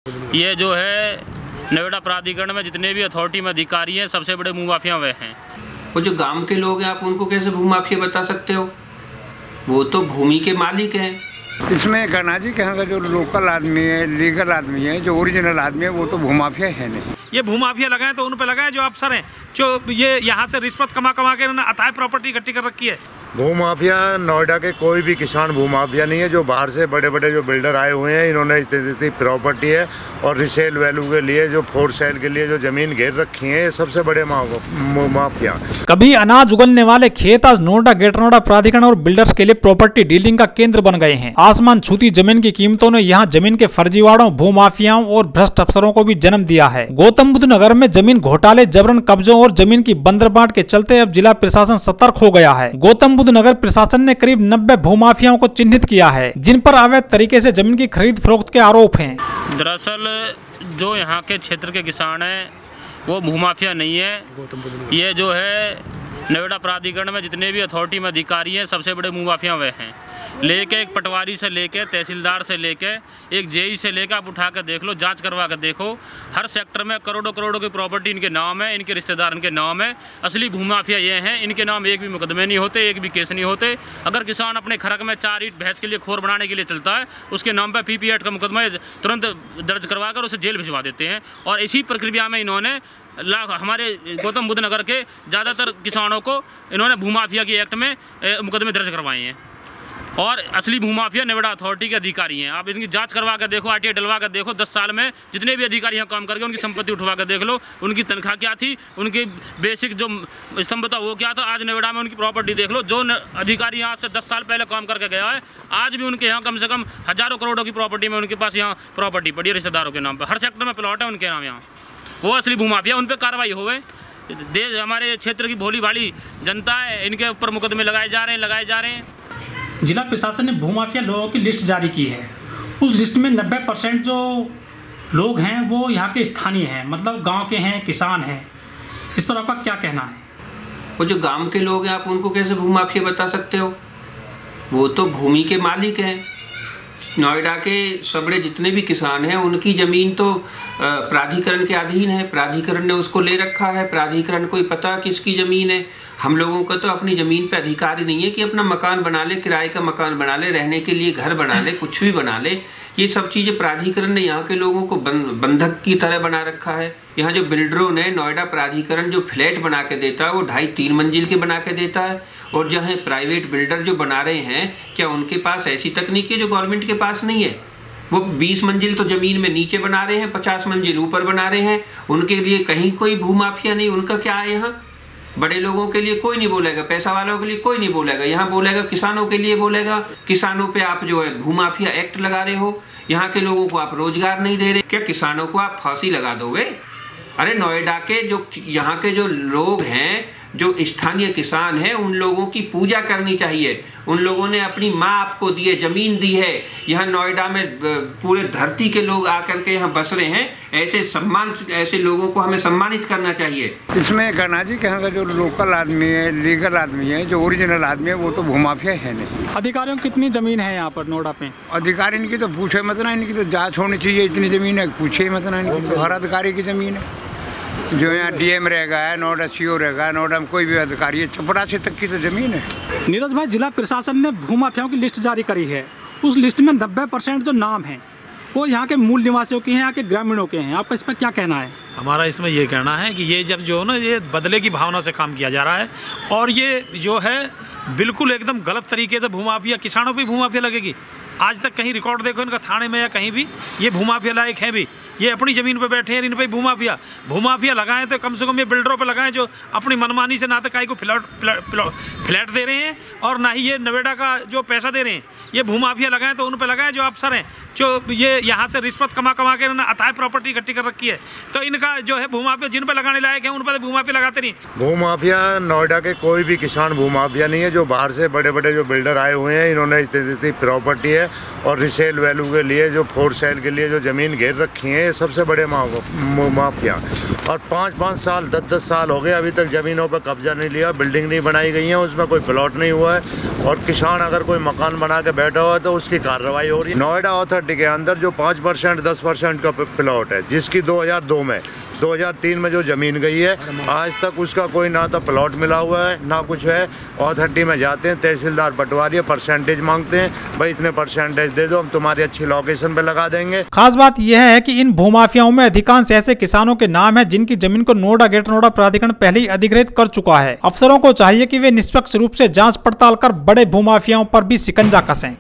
ये जो है नोएडा प्राधिकरण में जितने भी अथॉरिटी में अधिकारी हैं, सबसे बड़े भूमाफिया वे हैं। वो जो गांव के लोग हैं, आप उनको कैसे भूमाफिया बता सकते हो? वो तो भूमि के मालिक हैं। इसमें गणा जी के यहाँ का जो लोकल आदमी है, लीगल आदमी है, जो ओरिजिनल आदमी है, वो तो भूमाफिया है नहीं। ये भूमाफिया लगाए तो उन पे लगाए जो अफसर हैं, जो ये यहाँ से रिश्वत कमा के उन्होंने अथाह प्रॉपर्टी इकट्ठी कर रखी है। भूमाफिया नोएडा के कोई भी किसान भूमाफिया नहीं है। जो बाहर से बड़े बड़े जो बिल्डर आए हुए हैं, इन्होंने इतनी प्रॉपर्टी है और रिसेल वैल्यू के लिए जो फोर सेल के लिए जो जमीन घेर रखी है, ये सबसे बड़े माफिया। कभी अनाज उगलने वाले खेत आज नोएडा ग्रेटर नोएडा प्राधिकरण और बिल्डर्स के लिए प्रॉपर्टी डीलिंग का केंद्र बन गए हैं। आसमान छूती जमीन की कीमतों ने यहाँ जमीन के फर्जीवाड़ों, भूमाफियाओं और भ्रष्ट अफसरों को भी जन्म दिया है। गौतम बुद्ध नगर में जमीन घोटाले, जबरन कब्जों और जमीन की बंदरबाट के चलते अब जिला प्रशासन सतर्क हो गया है। गौतम बुद्ध नगर प्रशासन ने करीब 90 भूमाफियाओं को चिन्हित किया है, जिन पर अवैध तरीके से जमीन की खरीद फरोख्त के आरोप हैं। दरअसल जो यहाँ के क्षेत्र के किसान हैं वो भूमाफिया नहीं है। ये जो है नोएडा प्राधिकरण में जितने भी अथॉरिटी में अधिकारी हैं, सबसे बड़े भूमाफिया वे हैं। लेके एक पटवारी से लेके तहसीलदार से लेके एक जेई से लेकर आप उठा कर देख लो, जांच करवा कर देखो, हर सेक्टर में करोड़ों करोड़ों की प्रॉपर्टी इनके नाम है, इनके रिश्तेदार इनके नाम है। असली भूमाफिया ये हैं, इनके नाम एक भी मुकदमे नहीं होते, एक भी केस नहीं होते। अगर किसान अपने खरक में 4 ईंट भैंस के लिए खोर बनाने के लिए चलता है, उसके नाम पर पीपी एक्ट का मुकदमा तुरंत दर्ज करवा कर उसे जेल भिजवा देते हैं। और इसी प्रक्रिया में इन्होंने हमारे गौतम बुद्ध नगर के ज़्यादातर किसानों को इन्होंने भूमाफिया की एक्ट में मुकदमे दर्ज करवाए हैं। और असली भूमाफिया नोएडा अथॉरिटी के अधिकारी हैं। आप इनकी जांच करवा कर देखो, आरटीआई डलवा कर देखो, 10 साल में जितने भी अधिकारी यहाँ काम करके उनकी संपत्ति उठवा कर देख लो, उनकी तनख्वाह क्या थी, उनकी बेसिक जो स्तंभ था वो क्या था। आज नोएडा में उनकी प्रॉपर्टी देख लो। जो अधिकारी यहाँ से 10 साल पहले काम करके गया है, आज भी उनके यहाँ कम से कम हजारों करोड़ों की प्रॉपर्टी में उनके पास यहाँ प्रॉपर्टी पड़ी है रिश्तेदारों के नाम पर। हर सेक्टर में प्लॉट है उनके नाम यहाँ। वो असली भूमाफिया, उन पर कार्रवाई हो गए। देश हमारे क्षेत्र की भोली भाली जनता है, इनके ऊपर मुकदमे लगाए जा रहे हैं। जिला प्रशासन ने भूमाफिया लोगों की लिस्ट जारी की है। उस लिस्ट में 90% जो लोग हैं वो यहाँ के स्थानीय हैं, मतलब गांव के हैं, किसान हैं। इस पर आपका क्या कहना है? वो जो गांव के लोग हैं, आप उनको कैसे भूमाफिया बता सकते हो? वो तो भूमि के मालिक हैं। नोएडा के सबड़े जितने भी किसान हैं, उनकी जमीन तो प्राधिकरण के अधीन है। प्राधिकरण ने उसको ले रखा है। प्राधिकरण को ही पता किसकी जमीन है। हम लोगों को तो अपनी जमीन पे अधिकार ही नहीं है कि अपना मकान बना ले, किराए का मकान बना ले, रहने के लिए घर बना ले, कुछ भी बना ले। ये सब चीजें प्राधिकरण ने यहाँ के लोगों को बंधक की तरह बना रखा है। यहाँ जो बिल्डरों ने, नोएडा प्राधिकरण जो फ्लैट बना के देता है वो 2.5-3 मंजिल के बना के देता है। और जहाँ प्राइवेट बिल्डर जो बना रहे हैं, क्या उनके पास ऐसी तकनीक है जो गवर्नमेंट के पास नहीं है? वो 20 मंजिल तो जमीन में नीचे बना रहे हैं, 50 मंजिल ऊपर बना रहे हैं। उनके लिए कहीं कोई भूमाफिया नहीं। उनका क्या है? यहाँ बड़े लोगों के लिए कोई नहीं बोलेगा, पैसा वालों के लिए कोई नहीं बोलेगा। यहाँ बोलेगा किसानों के लिए बोलेगा। किसानों पे आप जो है भूमाफिया एक्ट लगा रहे हो। यहाँ के लोगों को आप रोजगार नहीं दे रहे। क्या किसानों को आप फांसी लगा दोगे? अरे नोएडा के जो यहाँ के जो लोग हैं, जो स्थानीय किसान हैं, उन लोगों की पूजा करनी चाहिए। उन लोगों ने अपनी माँ आपको दी है, जमीन दी है। यहाँ नोएडा में पूरे धरती के लोग आकर के यहाँ बस रहे हैं। ऐसे लोगों को हमें सम्मानित करना चाहिए। इसमें गणा जी के यहाँ का जो लोकल आदमी है, लीगल आदमी है, जो ओरिजिनल आदमी है, वो तो भूमाफिया है नहीं। अधिकारियों की कितनी जमीन है यहाँ पर नोएडा पे? अधिकारी इनकी तो पूछे मत ना, इनकी तो जाँच होनी चाहिए। इतनी जमीन है, पूछे मत ना। इनकी तो हर अधिकारी की जमीन है। जो यहाँ डीएम रहेगा, नोएडा सीओ रहेगा, नोएडा में कोई भी अधिकारी है, चपरासी तक की तो जमीन है। नीरज भाई, जिला प्रशासन ने भूमाफियाओं की लिस्ट जारी करी है। उस लिस्ट में 90% जो नाम हैं वो यहाँ के मूल निवासियों के हैं, यहाँ के ग्रामीणों के हैं। आपका इस पर क्या कहना है? हमारा इसमें ये कहना है कि ये जब जो है ना, ये बदले की भावना से काम किया जा रहा है और ये जो है बिल्कुल एकदम गलत तरीके से भूमाफिया, किसानों पर भूमाफिया लगेगी। आज तक कहीं रिकॉर्ड देखो इनका थाने में या कहीं भी, ये भूमाफिया लायक है भी। ये अपनी ज़मीन पे बैठे हैं, इन पे भूमाफिया लगाएं तो कम से कम ये बिल्डरों पे लगाएं जो अपनी मनमानी से ना तो काई को फ्लैट दे रहे हैं और ना ही ये नोएडा का जो पैसा दे रहे हैं। ये भूमाफिया लगाएं तो उन पे लगाएं जो अफसर हैं, जो ये यहाँ से रिश्वत कमा के उन्होंने अथाह प्रॉपर्टी इकट्ठी कर रखी है। तो इनका जो है भूमाफिया जिन पे लगाने लायक है उन पर भूमाफिया लगाते नहीं। भूमाफिया नोएडा के कोई भी किसान भूमाफिया नहीं है। जो बाहर से बड़े बड़े जो बिल्डर आए हुए हैं, इन्होंने इतनी प्रॉपर्टी है और रिसेल वैल्यू के लिए जो फोर सेल के लिए जो जमीन घेर रखी है, ये सबसे बड़े माफिया। और 5-5 साल 10-10 साल हो गए अभी तक ज़मीनों पर कब्जा नहीं लिया, बिल्डिंग नहीं बनाई गई है, उसमें कोई प्लॉट नहीं हुआ है और किसान अगर कोई मकान बना के बैठा हुआ है तो उसकी कार्रवाई हो रही है। नोएडा अथॉरिटी के अंदर जो 5% 10% का प्लॉट है, जिसकी 2002 में 2003 में जो ज़मीन गई है, आज तक उसका कोई ना तो प्लॉट मिला हुआ है ना कुछ है। अथॉरिटी में जाते हैं, तहसीलदार पटवारी परसेंटेज मांगते हैं, भाई इतने परसेंटेज दे दो, हम तुम्हारी अच्छी लोकेशन पे लगा देंगे। खास बात यह है कि इन भूमाफियाओं में अधिकांश ऐसे किसानों के नाम है जिनकी जमीन को नोएडा ग्रेटर नोएडा प्राधिकरण पहले ही अधिग्रहित कर चुका है। अफसरों को चाहिए कि वे निष्पक्ष रूप से जांच पड़ताल कर बड़े भूमाफियाओं पर भी शिकंजा कसें।